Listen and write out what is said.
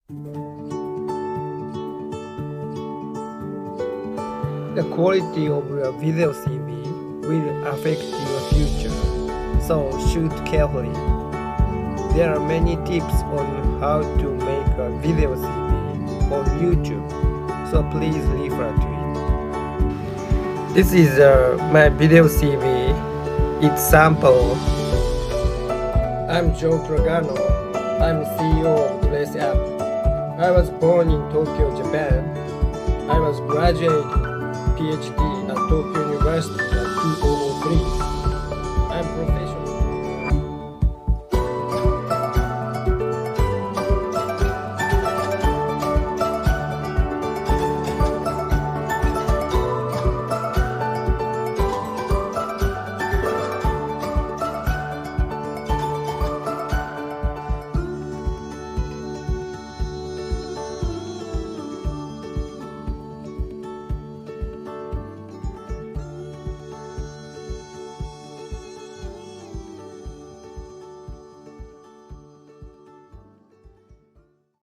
The quality of your video CV will affect your future, so shoot carefully. There are many tips on how to make a video CV on YouTube, so please refer to it. This is my video CV. It's sample. I'm Joe Progano. I'm CEO of Tlece app. I was born in Tokyo, Japan. I was graduated PhD at Tokyo University in 2000.